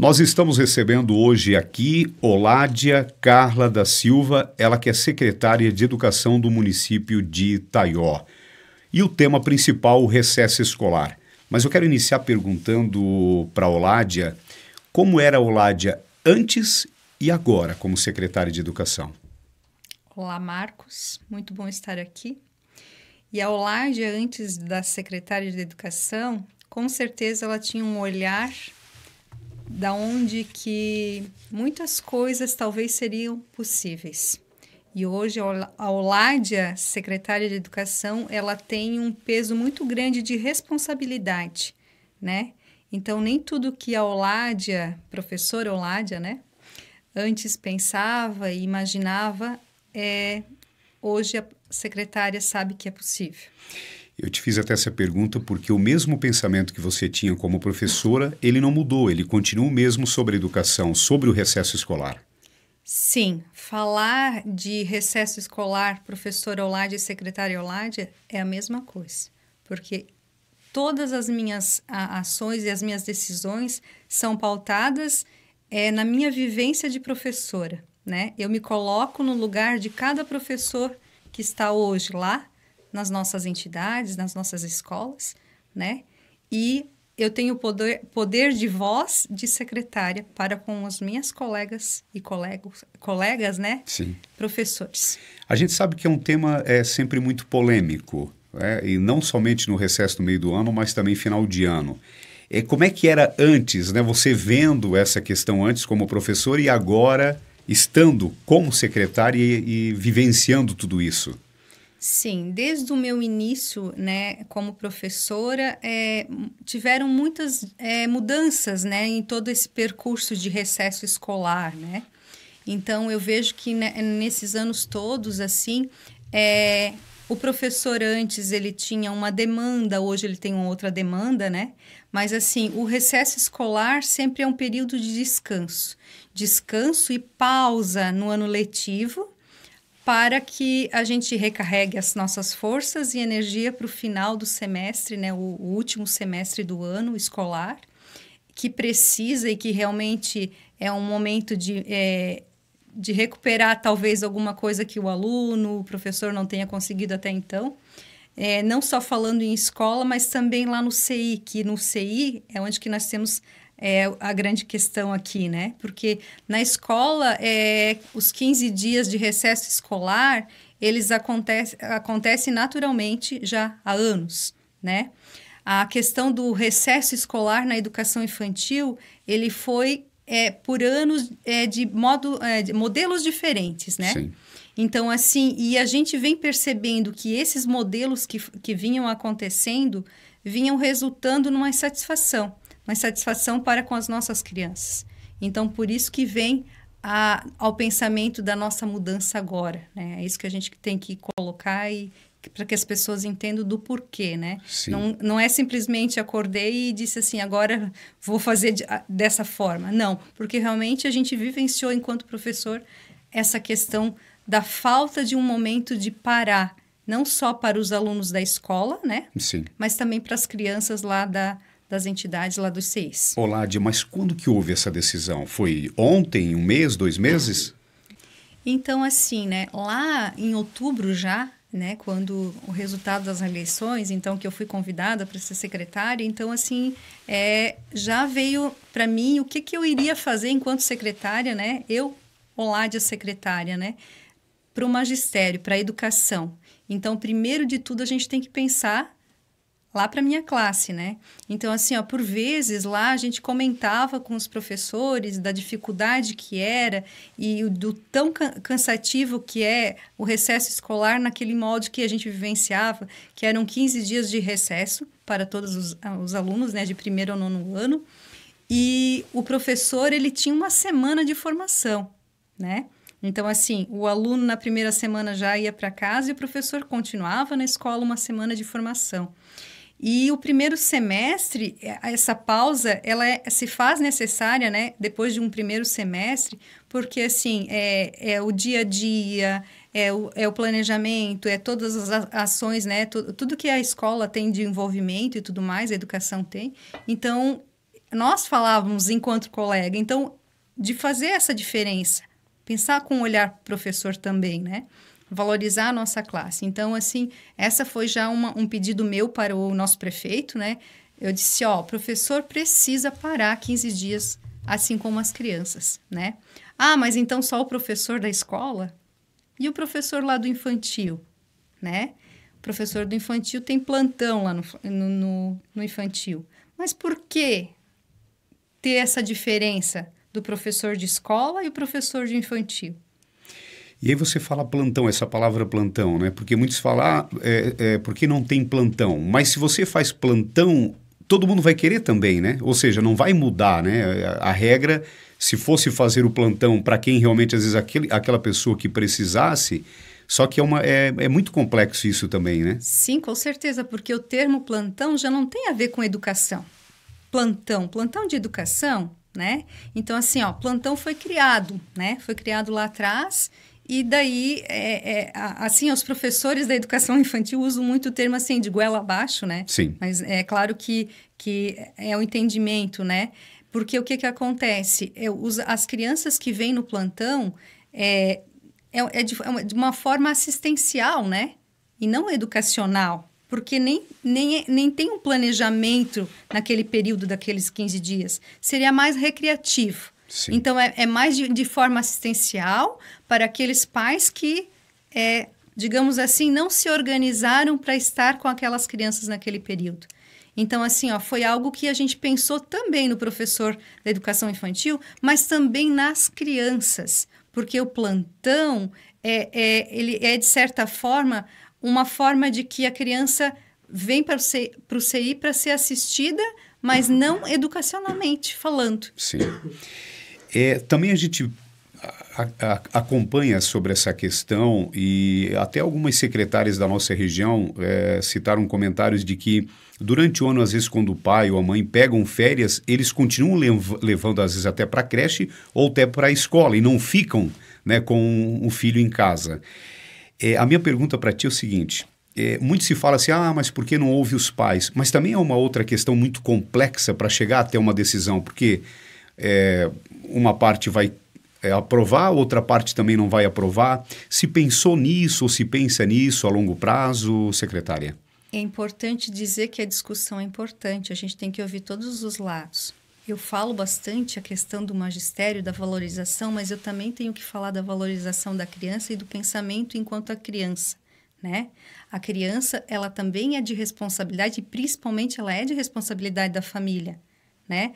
Nós estamos recebendo hoje aqui Oládia Carla da Silva, ela que é secretária de Educação do município de Itaió. E o tema principal, o recesso escolar. Mas eu quero iniciar perguntando para a Oládia, como era a Oládia antes e agora como secretária de Educação? Olá, Marcos. Muito bom estar aqui. E a Oládia, antes da secretária de Educação, com certeza ela tinha um olhar da onde que muitas coisas talvez seriam possíveis. E hoje a Oládia, secretária de Educação, ela tem um peso muito grande de responsabilidade, né? Então, nem tudo que a Oládia, professora Oládia, né, antes pensava e imaginava, hoje a secretária sabe que é possível. Eu te fiz até essa pergunta porque o mesmo pensamento que você tinha como professora, ele não mudou, ele continua o mesmo sobre a educação, sobre o recesso escolar. Sim, falar de recesso escolar, professora Oládia e secretária Oládia, é a mesma coisa, porque todas as minhas ações e as minhas decisões são pautadas na minha vivência de professora, né? Eu me coloco no lugar de cada professor que está hoje lá, nas nossas entidades, nas nossas escolas, né? E eu tenho poder de voz de secretária para com as minhas colegas e colegas, né? Sim. Professores. A gente sabe que é um tema sempre muito polêmico, né? E não somente no recesso no meio do ano, mas também final de ano. Como é que era antes, né? Você vendo essa questão antes como professor e agora estando como secretária e vivenciando tudo isso? Sim, desde o meu início, né, como professora, tiveram muitas mudanças, né, em todo esse percurso de recesso escolar, né? Então, eu vejo que nesses anos todos, assim, o professor antes ele tinha uma demanda, hoje ele tem uma outra demanda, né? Mas, assim, o recesso escolar sempre é um período de descanso. Descanso e pausa no ano letivo, para que a gente recarregue as nossas forças e energia para o final do semestre, né, o último semestre do ano escolar, que precisa e que realmente é um momento de recuperar talvez alguma coisa que o aluno, o professor não tenha conseguido até então. Não só falando em escola, mas também lá no CI, que no CI é onde que nós temos a grande questão aqui, né? Porque na escola, os 15 dias de recesso escolar, eles acontecem naturalmente já há anos, né? A questão do recesso escolar na educação infantil, ele foi por anos de modelos diferentes, né? Sim. Então, assim, e a gente vem percebendo que esses modelos que vinham acontecendo, vinham resultando numa insatisfação para com as nossas crianças. Então, por isso que vem ao pensamento da nossa mudança agora, né? É isso que a gente tem que colocar para que as pessoas entendam do porquê, né? Não é simplesmente acordei e disse assim, agora vou fazer dessa forma. Não, porque realmente a gente vivenciou enquanto professor essa questão da falta de um momento de parar, não só para os alunos da escola, né? Sim. Mas também para as crianças lá das entidades lá dos CIs. Oládia, mas quando que houve essa decisão? Foi ontem, um mês, 2 meses? Então, assim, né, lá em outubro já, né, quando o resultado das eleições, então que eu fui convidada para ser secretária, então, assim, já veio para mim o que eu iria fazer enquanto secretária, né, Oládia secretária, né, para o magistério, para a educação. Então, primeiro de tudo, a gente tem que pensar lá para a minha classe, né? Então, assim, ó, por vezes lá a gente comentava com os professores da dificuldade que era e do tão cansativo que é o recesso escolar naquele molde que a gente vivenciava, que eram 15 dias de recesso para todos os alunos, né, de 1º ao 9º ano, e o professor, ele tinha uma semana de formação, né? Então, assim, o aluno na primeira semana já ia para casa e o professor continuava na escola uma semana de formação. E o primeiro semestre, essa pausa, ela se faz necessária, né, depois de um primeiro semestre, porque, assim, é o dia a dia, é o planejamento, é todas as ações, né, tudo que a escola tem de envolvimento e tudo mais, a educação tem. Então, nós falávamos enquanto colega. Então, de fazer essa diferença, pensar com o olhar professor também, né? Valorizar a nossa classe. Então, assim, essa foi já um pedido meu para o nosso prefeito, né? Eu disse, ó, o professor precisa parar 15 dias, assim como as crianças, né? Ah, mas então só o professor da escola? E o professor lá do infantil, né? O professor do infantil tem plantão lá no infantil. Mas por que ter essa diferença do professor de escola e o professor de infantil? E aí você fala plantão, essa palavra plantão, né? Porque muitos falam, porque não tem plantão. Mas se você faz plantão, todo mundo vai querer também, né? Ou seja, não vai mudar, né? A regra, se fosse fazer o plantão para quem realmente, às vezes, aquela pessoa que precisasse, só que é muito complexo isso também, né? Sim, com certeza, porque o termo plantão já não tem a ver com educação. Plantão de educação, né? Então, assim, ó, plantão foi criado, né? Foi criado lá atrás. E daí, assim, os professores da educação infantil usam muito o termo, assim, de goela abaixo, né? Sim. Mas é claro que é o entendimento, né? Porque o que acontece? As crianças que vêm no plantão de uma forma assistencial, né? E não educacional. Porque nem tem um planejamento naquele período daqueles 15 dias. Seria mais recreativo. Sim. Então, é mais de forma assistencial para aqueles pais que, digamos assim, não se organizaram para estar com aquelas crianças naquele período. Então, assim, ó, foi algo que a gente pensou também no professor da educação infantil, mas também nas crianças, porque o plantão ele é, de certa forma, uma forma de que a criança vem para o CI para ser assistida, mas não educacionalmente falando. Sim. Também a gente acompanha sobre essa questão e até algumas secretárias da nossa região citaram comentários de que durante o ano, às vezes, quando o pai ou a mãe pegam férias, eles continuam levando, às vezes, até para a creche ou até para a escola e não ficam, né, com o filho em casa. A minha pergunta para ti é o seguinte, muito se fala assim, mas por que não ouve os pais? Mas também é uma outra questão muito complexa para chegar até uma decisão, porque uma parte vai aprovar, outra parte também não vai aprovar. Se pensou nisso ou se pensa nisso a longo prazo, secretária? É importante dizer que a discussão é importante, a gente tem que ouvir todos os lados. Eu falo bastante a questão do magistério, da valorização, mas eu também tenho que falar da valorização da criança e do pensamento enquanto a criança, né? A criança, ela também é de responsabilidade e principalmente ela é de responsabilidade da família, né?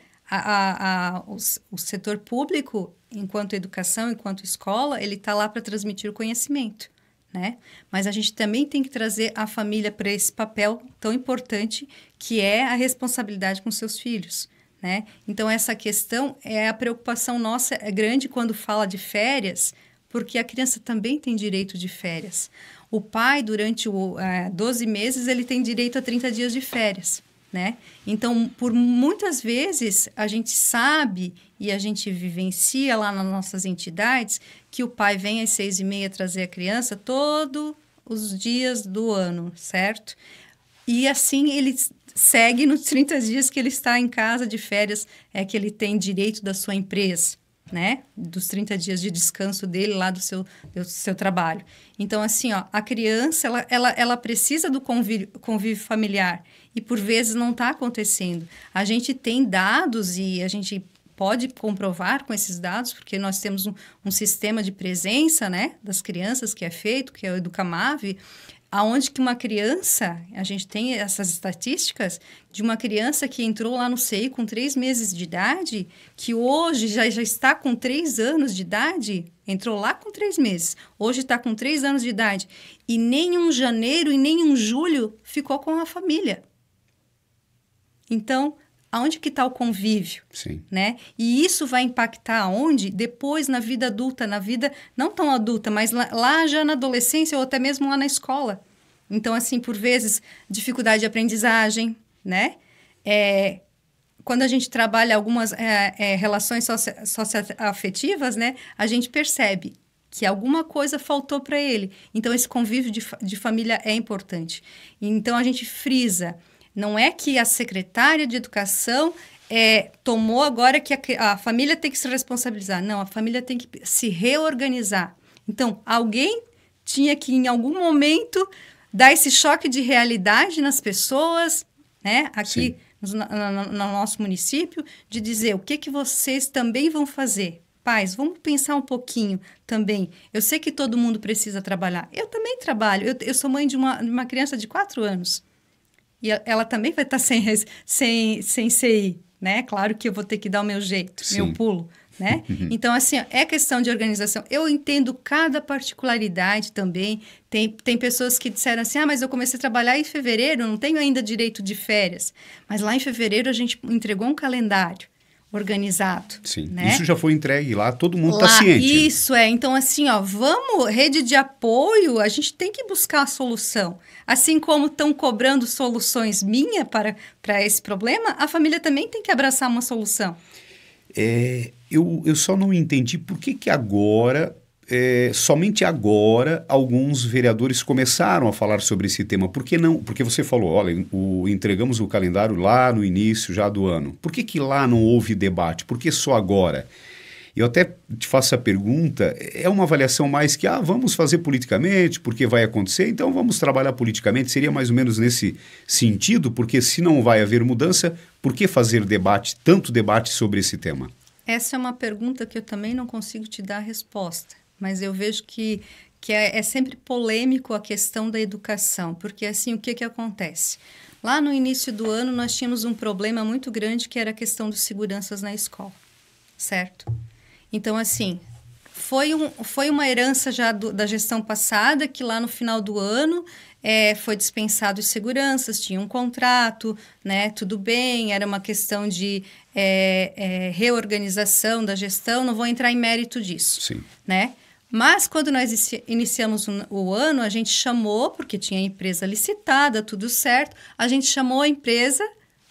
O setor público, enquanto educação, enquanto escola, ele está lá para transmitir o conhecimento, né? Mas a gente também tem que trazer a família para esse papel tão importante que é a responsabilidade com seus filhos, né? Então, essa questão a preocupação nossa é grande quando fala de férias, porque a criança também tem direito de férias. O pai, durante 12 meses, ele tem direito a 30 dias de férias, né? Então, por muitas vezes, a gente sabe e a gente vivencia lá nas nossas entidades que o pai vem às 6h30 trazer a criança todos os dias do ano, certo? E assim ele segue nos 30 dias que ele está em casa de férias, que ele tem direito da sua empresa, né? Dos 30 dias de descanso dele lá do seu trabalho. Então, assim, ó, a criança, ela precisa do convívio familiar e, por vezes, não está acontecendo. A gente tem dados e a gente pode comprovar com esses dados, porque nós temos um sistema de presença, né, das crianças que é feito, que é o Educamave, aonde que uma criança, a gente tem essas estatísticas de uma criança que entrou lá no CI com 3 meses de idade, que hoje já está com 3 anos de idade, entrou lá com 3 meses, hoje está com 3 anos de idade, e nem um janeiro e nem um julho ficou com a família. Então, aonde que está o convívio? Sim. Né? E isso vai impactar aonde? Depois na vida adulta, na vida não tão adulta, mas lá já na adolescência ou até mesmo lá na escola. Então, assim, por vezes, dificuldade de aprendizagem, né? Quando a gente trabalha algumas relações socioafetivas, né? A gente percebe que alguma coisa faltou para ele. Então, esse convívio de família é importante. Então, a gente frisa. Não é que a secretária de educação, tomou agora que a família tem que se responsabilizar. Não, a família tem que se reorganizar. Então, alguém tinha que, em algum momento, dar esse choque de realidade nas pessoas, né? Aqui no nosso município, de dizer o que vocês também vão fazer. Pais, vamos pensar um pouquinho também. Eu sei que todo mundo precisa trabalhar. Eu também trabalho. Eu sou mãe de uma criança de 4 anos. E ela também vai estar sem CI, né? Claro que eu vou ter que dar o meu jeito, meu pulo, né? Então, assim, é questão de organização. Eu entendo cada particularidade também. Tem pessoas que disseram assim, mas eu comecei a trabalhar em fevereiro, não tenho ainda direito de férias. Mas lá em fevereiro a gente entregou um calendário organizado. Sim, né? Isso já foi entregue lá, todo mundo está ciente. Isso Então, assim, rede de apoio, a gente tem que buscar a solução. Assim como estão cobrando soluções minhas para esse problema, a família também tem que abraçar uma solução. Eu só não entendi por que agora, somente agora, alguns vereadores começaram a falar sobre esse tema. Por que não? Porque você falou, olha, entregamos o calendário lá no início já do ano. Por que lá não houve debate? Por que só agora? Eu até te faço a pergunta, é uma avaliação mais que, vamos fazer politicamente, porque vai acontecer, então vamos trabalhar politicamente. Seria mais ou menos nesse sentido, porque se não vai haver mudança, por que fazer debate, tanto debate sobre esse tema? Essa é uma pergunta que eu também não consigo te dar a resposta, mas eu vejo que é sempre polêmico a questão da educação, porque assim, o que acontece? Lá no início do ano, nós tínhamos um problema muito grande, que era a questão dos seguranças na escola, certo? Então, assim, foi uma herança já da gestão passada, que lá no final do ano foi dispensado os seguranças, tinha um contrato, né? Tudo bem, era uma questão de reorganização da gestão, não vou entrar em mérito disso. Sim. Né? Mas, quando nós iniciamos o ano, a gente chamou, porque tinha a empresa licitada, tudo certo, a gente chamou a empresa,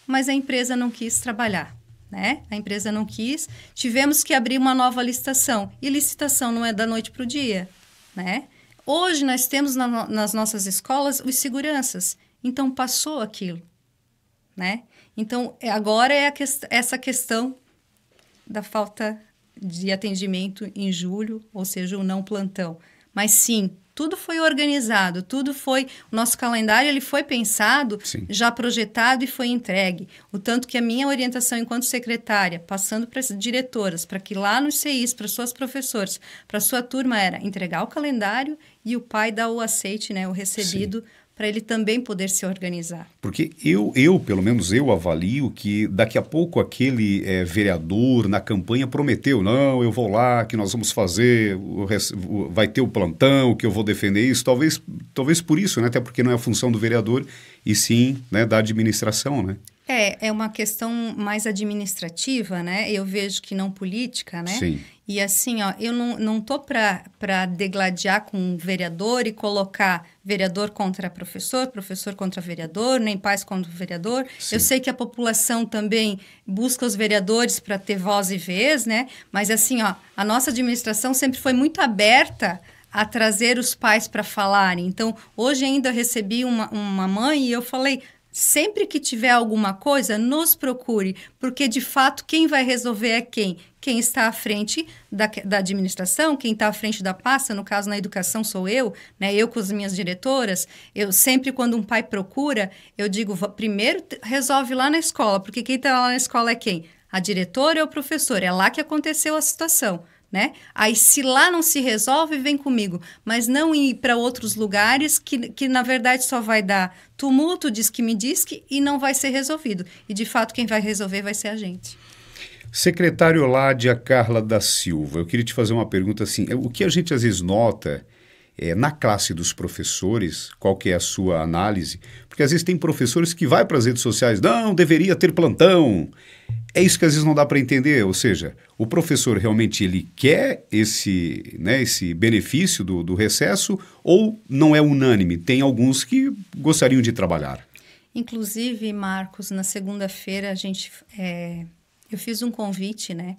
mas a empresa não quis trabalhar. Né? A empresa não quis, tivemos que abrir uma nova licitação. E licitação não é da noite para o dia, né? Hoje nós temos nas nossas escolas os seguranças. Então, passou aquilo, né? Então, agora essa questão da falta de atendimento em julho, ou seja, o não plantão. Mas, sim, tudo foi organizado, o nosso calendário ele foi pensado, já projetado e foi entregue. O tanto que a minha orientação enquanto secretária, passando para as diretoras, para que lá nos CIs, para suas professoras, para sua turma, era entregar o calendário e o pai dar o aceite, né, o recebido, para ele também poder se organizar. Porque pelo menos eu avalio que daqui a pouco aquele vereador na campanha prometeu, não, eu vou lá, que nós vamos fazer, vai ter o plantão, que eu vou defender isso, talvez por isso, né? Até porque não é a função do vereador, e sim, né, da administração, né? É uma questão mais administrativa, né? Eu vejo que não política, né? Sim. E assim, eu não tô para degladiar com um vereador e colocar vereador contra professor, professor contra vereador, nem pais contra vereador. Sim. Eu sei que a população também busca os vereadores para ter voz e vez, né? Mas assim, a nossa administração sempre foi muito aberta a trazer os pais para falarem. Então, hoje ainda eu recebi uma mãe e eu falei, sempre que tiver alguma coisa, nos procure, porque de fato quem vai resolver é quem? Quem está à frente da administração, quem está à frente da pasta, no caso na educação sou eu, né? Eu com as minhas diretoras, eu sempre quando um pai procura, eu digo, primeiro resolve lá na escola, porque quem está lá na escola é quem? A diretora ou o professor, é lá que aconteceu a situação. Né? Aí, se lá não se resolve, vem comigo. Mas não ir para outros lugares que, na verdade, só vai dar tumulto, diz que me diz que, e não vai ser resolvido. E, de fato, quem vai resolver vai ser a gente. Secretário Ládia Carla da Silva, eu queria te fazer uma pergunta assim. O que a gente às vezes nota na classe dos professores, qual que é a sua análise? Porque às vezes tem professores que vai para as redes sociais, não, deveria ter plantão. É isso que às vezes não dá para entender, ou seja, o professor realmente ele quer esse benefício do recesso ou não é unânime? Tem alguns que gostariam de trabalhar. Inclusive, Marcos, na segunda-feira eu fiz um convite, né,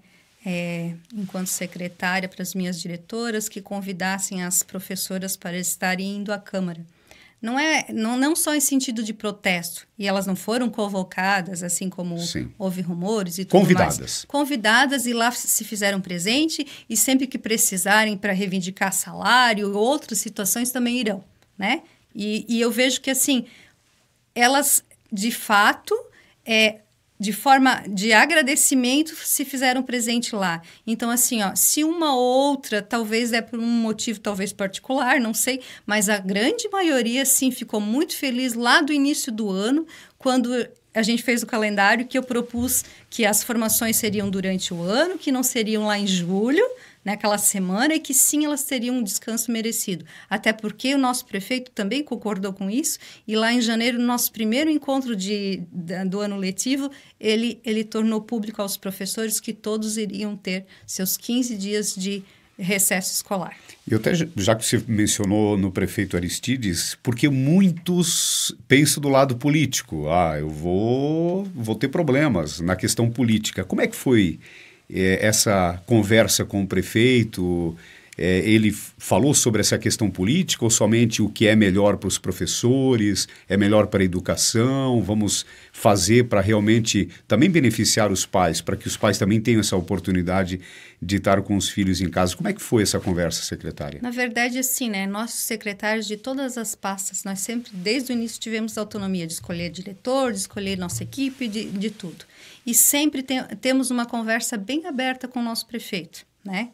enquanto secretária para as minhas diretoras que convidassem as professoras para estarem indo à Câmara. Não só em sentido de protesto, e elas não foram convocadas, assim como Sim. houve rumores e tudo Convidadas. mais. Convidadas, e lá se fizeram presente, e sempre que precisarem para reivindicar salário ou outras situações também irão, né? E eu vejo que, assim, elas, de fato, de forma de agradecimento, se fizeram presente lá. Então, assim, ó, se uma outra, talvez por um motivo talvez particular, não sei, mas a grande maioria, sim, ficou muito feliz lá do início do ano, quando a gente fez o calendário, que eu propus que as formações seriam durante o ano, que não seriam lá em julho, naquela semana, e que sim, elas teriam um descanso merecido. Até porque o nosso prefeito também concordou com isso, e lá em janeiro, no nosso primeiro encontro do ano letivo, ele tornou público aos professores que todos iriam ter seus 15 dias de recesso escolar. E até, já que você mencionou no prefeito Aristides, porque muitos pensam do lado político. Eu vou ter problemas na questão política. Como é que foi essa conversa com o prefeito? Ele falou sobre essa questão política ou somente o que é melhor para os professores, é melhor para a educação, vamos fazer para realmente também beneficiar os pais, para que os pais também tenham essa oportunidade de estar com os filhos em casa? Como é que foi essa conversa, secretária? Na verdade, assim, né, nossos secretários de todas as pastas, nós sempre, desde o início, tivemos autonomia de escolher diretor, de escolher nossa equipe, de tudo. E sempre temos uma conversa bem aberta com o nosso prefeito, né?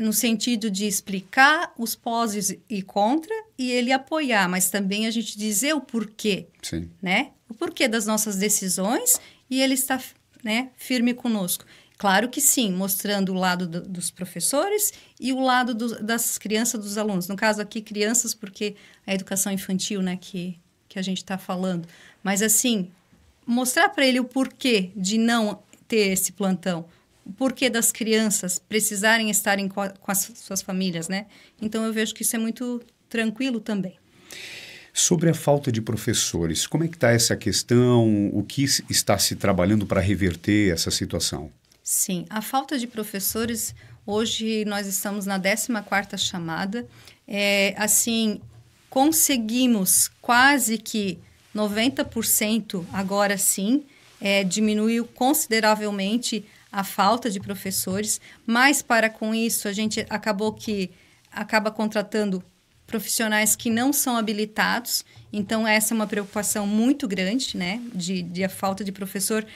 No sentido de explicar os pós e contra e ele apoiar, mas também a gente dizer o porquê, Sim. Né? O porquê das nossas decisões e ele está, né, firme conosco. Claro que sim, mostrando o lado dos professores e o lado das crianças, dos alunos. No caso aqui, crianças, porque é a educação infantil, né, que a gente está falando. Mas assim, mostrar para ele o porquê de não ter esse plantão. O porquê das crianças precisarem estarem com as suas famílias, né? Então, eu vejo que isso é muito tranquilo também. Sobre a falta de professores, como é que está essa questão? O que está se trabalhando para reverter essa situação? Sim, a falta de professores, hoje nós estamos na 14ª chamada. Assim, conseguimos quase que 90% agora sim, diminuiu consideravelmente a falta de professores, mas para com isso a gente acaba contratando profissionais que não são habilitados, então essa é uma preocupação muito grande, né, de a falta de professor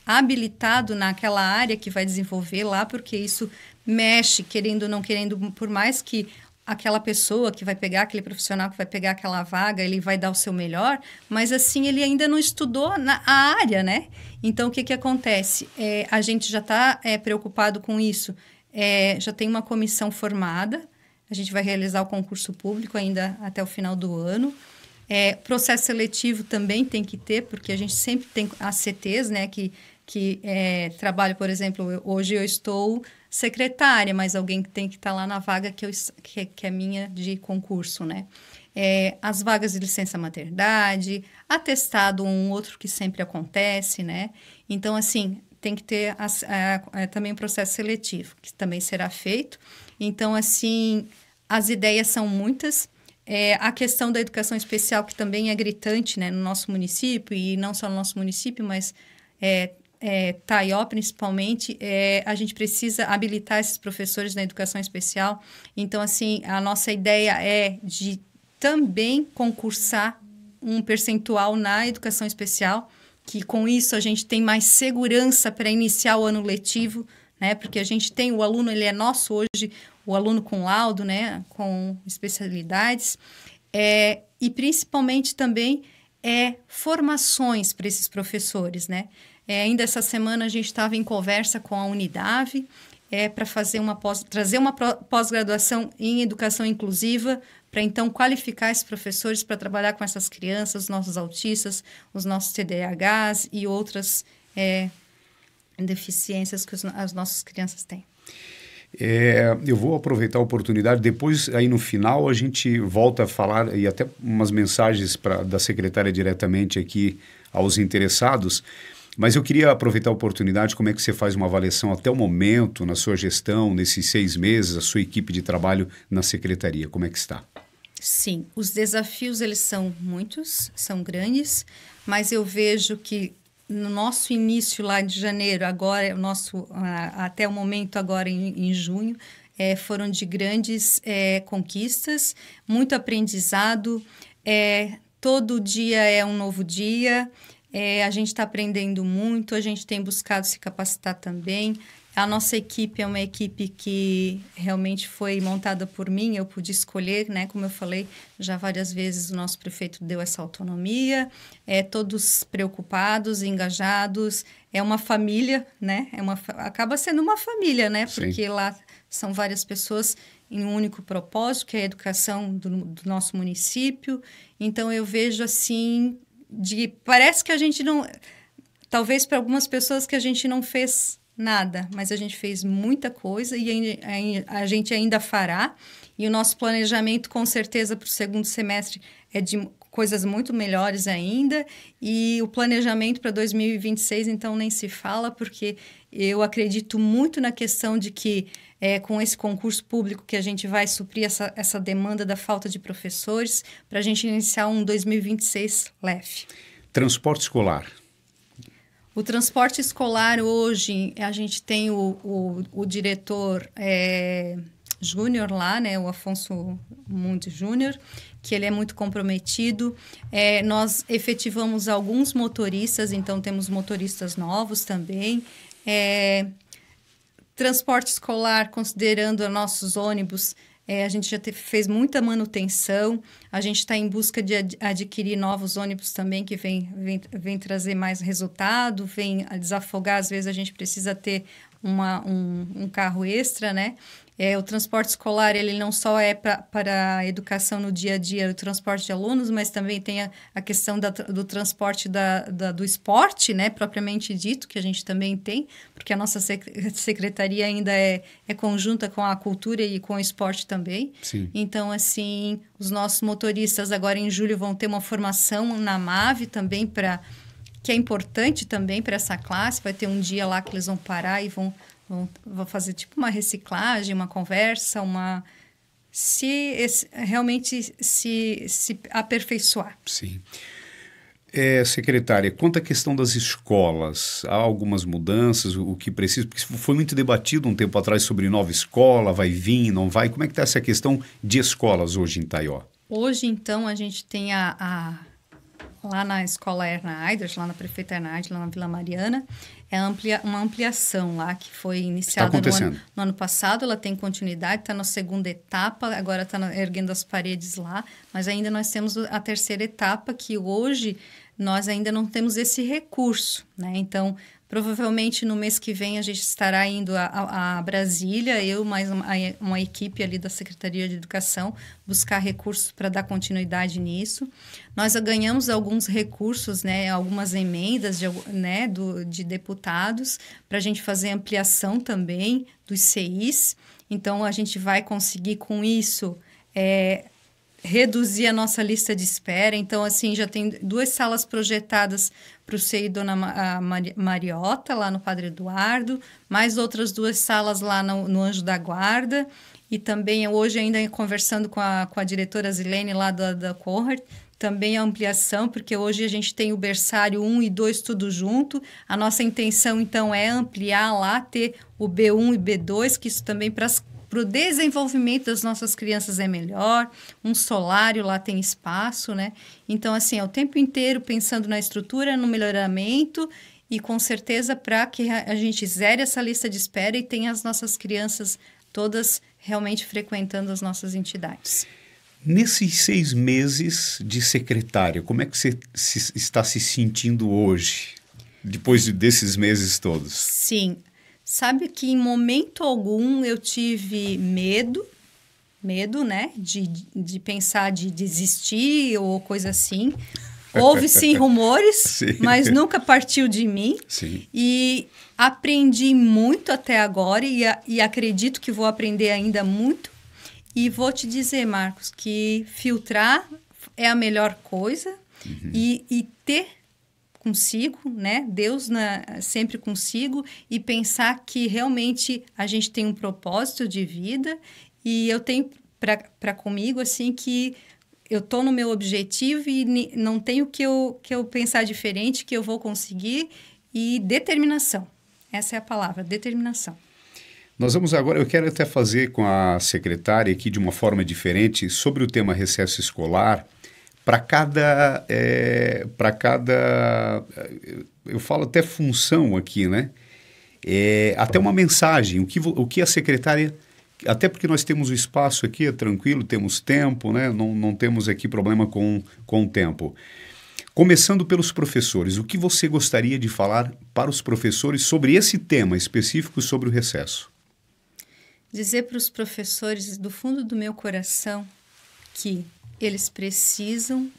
habilitado naquela área que vai desenvolver lá, porque isso mexe, querendo ou não querendo, por mais que aquela pessoa que vai pegar, aquele profissional que vai pegar aquela vaga, ele vai dar o seu melhor, mas assim, ele ainda não estudou a área, né? Então, o que acontece? A gente já está preocupado com isso, já tem uma comissão formada, a gente vai realizar o concurso público ainda até o final do ano. Processo seletivo também tem que ter, porque a gente sempre tem as CTs, né, que trabalham, por exemplo, hoje eu estou secretária, mas alguém que tem que estar lá na vaga que é minha de concurso, né? As vagas de licença maternidade, atestado, um outro que sempre acontece, né? Então, assim, tem que ter também um processo seletivo, que também será feito. Então, assim, as ideias são muitas. A questão da educação especial, que também é gritante, né, no nosso município, e não só no nosso município, mas Taió, principalmente, a gente precisa habilitar esses professores na educação especial. Então, assim, a nossa ideia é de também concursar um percentual na educação especial, que com isso a gente tem mais segurança para iniciar o ano letivo, né? Porque a gente tem o aluno, ele é nosso hoje, o aluno com laudo, né? Com especialidades, e principalmente também formações para esses professores, né? Ainda essa semana a gente estava em conversa com a Unidave para trazer uma pós-graduação em educação inclusiva, para então qualificar esses professores para trabalhar com essas crianças, os nossos autistas, os nossos TDAHs e outras deficiências que as nossas crianças têm. Eu vou aproveitar a oportunidade, depois aí no final a gente volta a falar e até umas mensagens da secretária diretamente aqui aos interessados, mas eu queria aproveitar a oportunidade, como é que você faz uma avaliação até o momento, na sua gestão, nesses 6 meses, a sua equipe de trabalho na secretaria, como é que está? Sim, os desafios eles são muitos, são grandes, mas eu vejo que no nosso início lá de janeiro, agora até o momento agora em junho, foram de grandes conquistas, muito aprendizado, todo dia é um novo dia, a gente está aprendendo muito, a gente tem buscado se capacitar também. A nossa equipe é uma equipe que realmente foi montada por mim, eu pude escolher, né? Como eu falei já várias vezes, o nosso prefeito deu essa autonomia, todos preocupados, engajados, é uma família, né? Acaba sendo uma família, né? Porque lá são várias pessoas em um único propósito, que é a educação do nosso município. Então, eu vejo assim, parece que a gente não... Talvez para algumas pessoas que a gente não fez nada, mas a gente fez muita coisa e a gente ainda fará. E o nosso planejamento, com certeza, para o segundo semestre é de coisas muito melhores ainda. E o planejamento para 2026, então, nem se fala, porque eu acredito muito na questão de que, com esse concurso público, que a gente vai suprir essa demanda da falta de professores, para a gente iniciar um 2026 leve. Transporte escolar. O transporte escolar hoje, a gente tem o diretor júnior lá, né, o Afonso Mundi Júnior, que ele é muito comprometido. Nós efetivamos alguns motoristas, então temos motoristas novos também. Transporte escolar, considerando os nossos ônibus, a gente já fez muita manutenção, a gente está em busca de adquirir novos ônibus também, que vem trazer mais resultado, vem a desafogar, às vezes a gente precisa ter um carro extra, né? O transporte escolar, ele não só é para a educação no dia a dia, o transporte de alunos, mas também tem a questão do transporte do esporte, né, propriamente dito, que a gente também tem, porque a nossa secretaria ainda é conjunta com a cultura e com o esporte também. Sim. Então, assim, os nossos motoristas agora em julho vão ter uma formação na MAVE também, que é importante também para essa classe. Vai ter um dia lá que eles vão parar e vão fazer tipo uma reciclagem, uma conversa, realmente se aperfeiçoar. Sim. Secretária, quanto à questão das escolas, há algumas mudanças, o que precisa, porque foi muito debatido um tempo atrás sobre nova escola, vai vir, não vai, como é que está essa questão de escolas hoje em Taió? Hoje, então, a gente tem lá na escola Erna Aiders, lá na prefeita Erna Aiders, lá na Vila Mariana, uma ampliação lá que foi iniciada no ano passado, ela tem continuidade, está na segunda etapa, agora está erguendo as paredes lá, mas ainda nós temos a terceira etapa, que hoje nós ainda não temos esse recurso, né? Então, provavelmente no mês que vem a gente estará indo a Brasília, eu mais uma equipe ali da Secretaria de Educação, buscar recursos para dar continuidade nisso. Nós ganhamos alguns recursos, né, algumas emendas de deputados para a gente fazer ampliação também dos CIs. Então, a gente vai conseguir com isso reduzir a nossa lista de espera. Então, assim, já tem 2 salas projetadas para o CI Dona Mariota, lá no Padre Eduardo, mais outras 2 salas lá no Anjo da Guarda, e também hoje ainda conversando com a diretora Zilene lá da Cohort, também a ampliação, porque hoje a gente tem o berçário 1 e 2 tudo junto. A nossa intenção, então, é ampliar lá, ter o B1 e B2, que isso também para o desenvolvimento das nossas crianças é melhor, um solário lá tem espaço, né? Então, assim, é o tempo inteiro pensando na estrutura, no melhoramento e, com certeza, para que a gente zere essa lista de espera e tenha as nossas crianças todas realmente frequentando as nossas entidades. Nesses 6 meses de secretária, como é que você está se sentindo hoje, depois desses meses todos? Sim. Sabe que em momento algum eu tive medo, né, de pensar de desistir ou coisa assim. Houve sim rumores, sim, mas nunca partiu de mim. Sim. E aprendi muito até agora e acredito que vou aprender ainda muito. E vou te dizer, Marcos, que filtrar é a melhor coisa e ter consigo, né? Deus sempre consigo e pensar que realmente a gente tem um propósito de vida e eu tenho para comigo, assim, que eu estou no meu objetivo e não tenho que eu pensar diferente, que eu vou conseguir, e determinação. Essa é a palavra, determinação. Nós vamos agora, eu quero até fazer com a secretária aqui de uma forma diferente sobre o tema recesso escolar, para cada, eu falo até função aqui, né? Até uma mensagem, o que a secretária, até porque nós temos o espaço aqui, é tranquilo, temos tempo, né? Não temos aqui problema com o tempo. Começando pelos professores, o que você gostaria de falar para os professores sobre esse tema específico sobre o recesso? Dizer para os professores do fundo do meu coração que eles precisam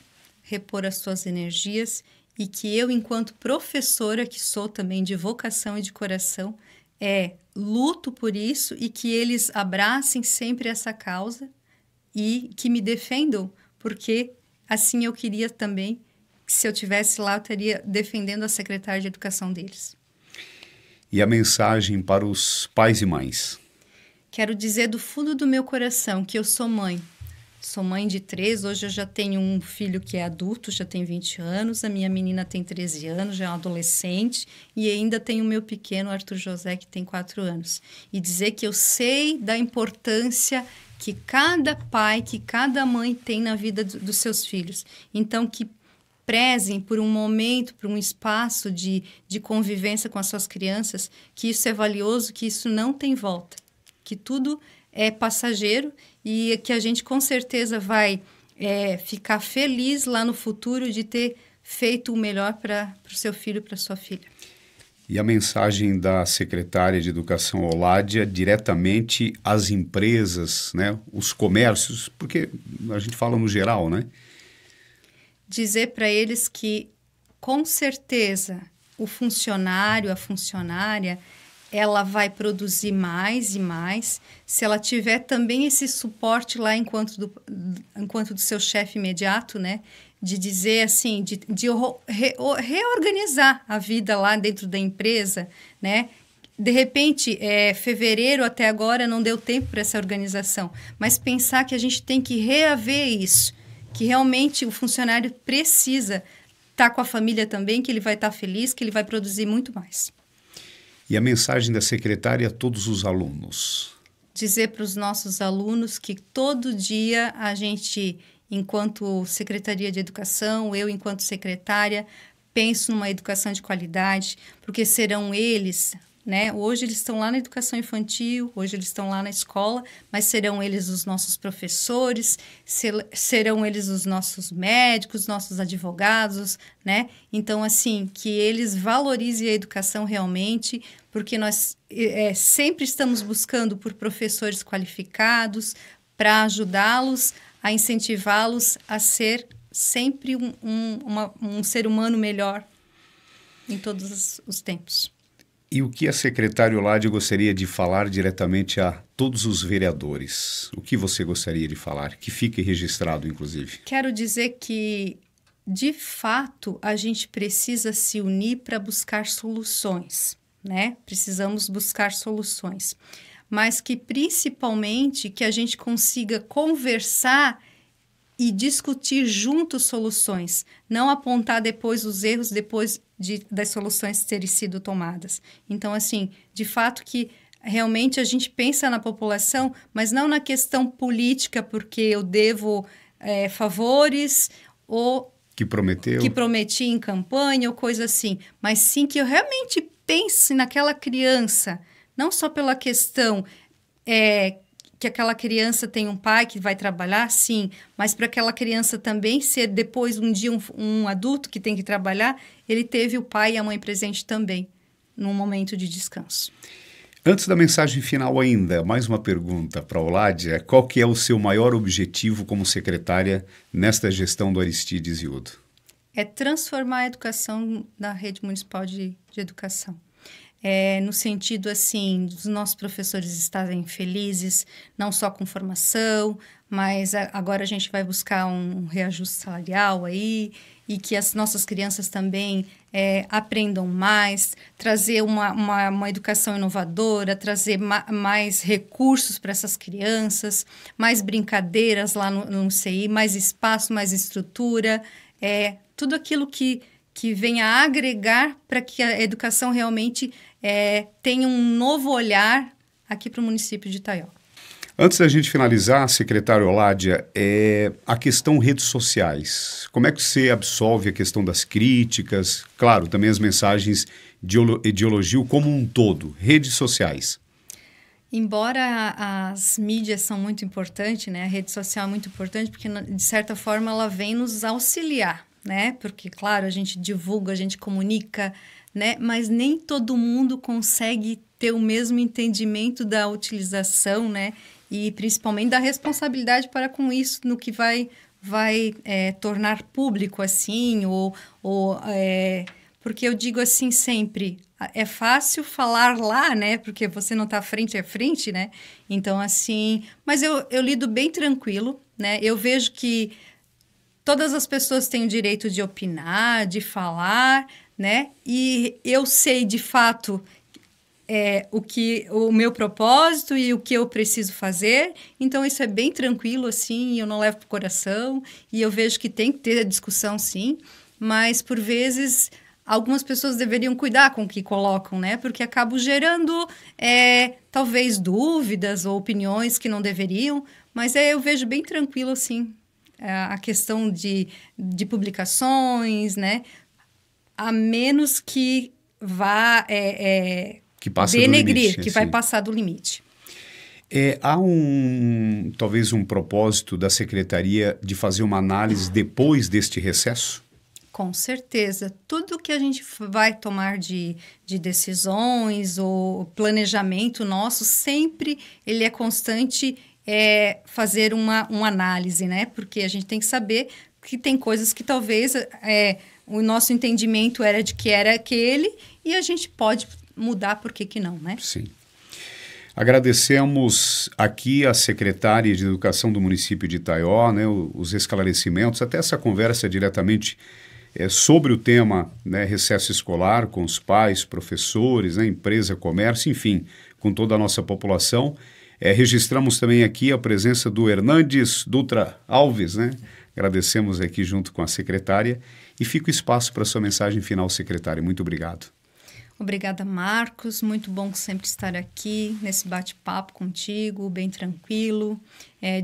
repor as suas energias e que eu, enquanto professora, que sou também de vocação e de coração, luto por isso e que eles abracem sempre essa causa e que me defendam, porque assim eu queria também, se eu tivesse lá, eu estaria defendendo a secretária de educação deles. E a mensagem para os pais e mães? Quero dizer do fundo do meu coração que eu sou mãe. Sou mãe de 3, hoje eu já tenho um filho que é adulto, já tem 20 anos, a minha menina tem 13 anos, já é um adolescente, e ainda tenho o meu pequeno, Arthur José, que tem 4 anos. E dizer que eu sei da importância que cada pai, que cada mãe tem na vida dos seus filhos. Então, que prezem por um momento, por um espaço de convivência com as suas crianças, que isso é valioso, que isso não tem volta. Que tudo é passageiro e que a gente com certeza vai ficar feliz lá no futuro de ter feito o melhor para o seu filho e para sua filha. E a mensagem da secretária de Educação, Oládia, diretamente às empresas, né, os comércios, porque a gente fala no geral, né? Dizer para eles que, com certeza, o funcionário, a funcionária, ela vai produzir mais e mais se ela tiver também esse suporte lá enquanto do seu chefe imediato, né? De dizer assim, de reorganizar a vida lá dentro da empresa, né? De repente, fevereiro até agora não deu tempo para essa organização, mas pensar que a gente tem que reaver isso, que realmente o funcionário precisa estar com a família também, que ele vai estar feliz, que ele vai produzir muito mais. E a mensagem da secretária a todos os alunos? Dizer para os nossos alunos que todo dia a gente, enquanto Secretaria de Educação, eu enquanto secretária, penso numa educação de qualidade, porque serão eles, né? Hoje eles estão lá na educação infantil, hoje eles estão lá na escola, mas serão eles os nossos professores, serão eles os nossos médicos, nossos advogados, né? Então, assim, que eles valorizem a educação realmente, porque nós sempre estamos buscando por professores qualificados para ajudá-los, a incentivá-los a ser sempre um ser humano melhor em todos os tempos. E o que a secretária Oládia gostaria de falar diretamente a todos os vereadores? O que você gostaria de falar? Que fique registrado, inclusive. Quero dizer que, de fato, a gente precisa se unir para buscar soluções, né? Precisamos buscar soluções. Mas que, principalmente, que a gente consiga conversar e discutir juntos soluções, não apontar depois os erros depois das soluções terem sido tomadas. Então, assim, de fato que realmente a gente pensa na população, mas não na questão política, porque eu devo favores ou que prometi em campanha ou coisa assim, mas sim que eu realmente pense naquela criança, não só pela questão que aquela criança tem um pai que vai trabalhar, sim, mas para aquela criança também ser depois um dia um adulto que tem que trabalhar, ele teve o pai e a mãe presente também, num momento de descanso. Antes da mensagem final ainda, mais uma pergunta para a Oládia. Qual que é o seu maior objetivo como secretária nesta gestão do Aristides Iudo? É transformar a educação da rede municipal de educação. no sentido, assim, dos nossos professores estarem felizes, não só com formação, mas agora a gente vai buscar um reajuste salarial aí, e que as nossas crianças também aprendam mais, trazer uma educação inovadora, trazer mais recursos para essas crianças, mais brincadeiras lá no CI, mais espaço, mais estrutura, tudo aquilo que venha a agregar para que a educação realmente tenha um novo olhar aqui para o município de Itaió. Antes da gente finalizar, secretário Oládia, a questão redes sociais. Como é que você absolve a questão das críticas? Claro, também as mensagens de elogio como um todo. Redes sociais. Embora as mídias são muito importantes, né? A rede social é muito importante porque, de certa forma, ela vem nos auxiliar, né? Porque, claro, a gente divulga, a gente comunica, né? Mas nem todo mundo consegue ter o mesmo entendimento da utilização, né? E principalmente da responsabilidade para com isso, no que vai tornar público, assim, porque eu digo assim sempre, é fácil falar lá, né? Porque você não está frente a frente, né? Então, assim, mas eu lido bem tranquilo, né? Eu vejo que todas as pessoas têm o direito de opinar, de falar, né? E eu sei, de fato, o meu propósito e o que eu preciso fazer. Então, isso é bem tranquilo, assim, eu não levo para o coração. E eu vejo que tem que ter discussão, sim. Mas, por vezes, algumas pessoas deveriam cuidar com o que colocam, né? Porque acabam gerando, talvez, dúvidas ou opiniões que não deveriam. Mas eu vejo bem tranquilo, assim, a questão de publicações, né? A menos que vá que passa denegrir, do limite, que vai passar do limite. Há talvez um propósito da secretaria de fazer uma análise depois deste recesso? Com certeza. Tudo que a gente vai tomar de decisões ou planejamento nosso, sempre ele é constante fazer uma análise, né? Porque a gente tem que saber que tem coisas que talvez o nosso entendimento era de que era aquele e a gente pode mudar, por que não, né? Sim. Agradecemos aqui a secretária de Educação do município de Itaió, né, os esclarecimentos, até essa conversa diretamente sobre o tema, né, recesso escolar, com os pais, professores, né, empresa, comércio, enfim, com toda a nossa população. Registramos também aqui a presença do Hernandes Dutra Alves, né? Agradecemos aqui junto com a secretária e fica o espaço para a sua mensagem final, secretária. Muito obrigado. Obrigada, Marcos. Muito bom sempre estar aqui nesse bate-papo contigo, bem tranquilo.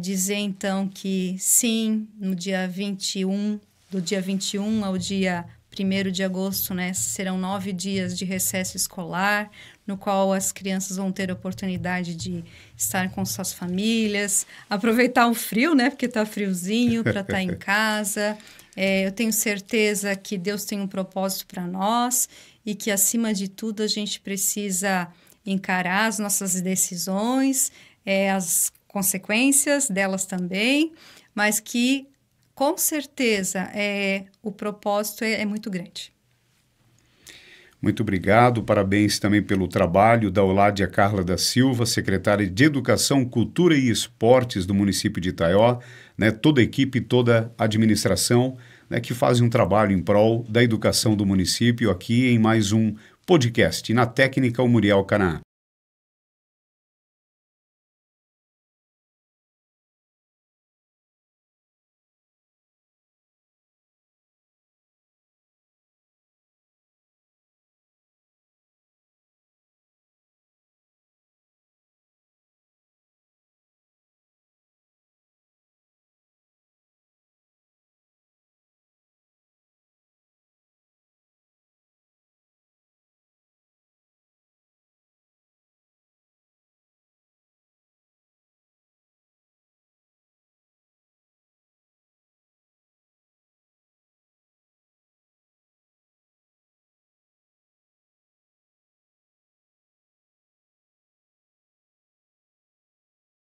Dizer, então, que sim, no dia 21, do dia 21 ao dia 1º de agosto, né, serão 9 dias de recesso escolar, no qual as crianças vão ter a oportunidade de estar com suas famílias, aproveitar o frio, né, porque está friozinho, para estar em casa. Eu tenho certeza que Deus tem um propósito para nós e que, acima de tudo, a gente precisa encarar as nossas decisões, as consequências delas também, mas que, com certeza, o propósito é muito grande. Muito obrigado, parabéns também pelo trabalho da Oládia Carla da Silva, secretária de Educação, Cultura e Esportes do município de Itaió, né, toda a equipe, toda a administração, né, que fazem um trabalho em prol da educação do município aqui em mais um podcast. Na técnica, o Muriel Canaã.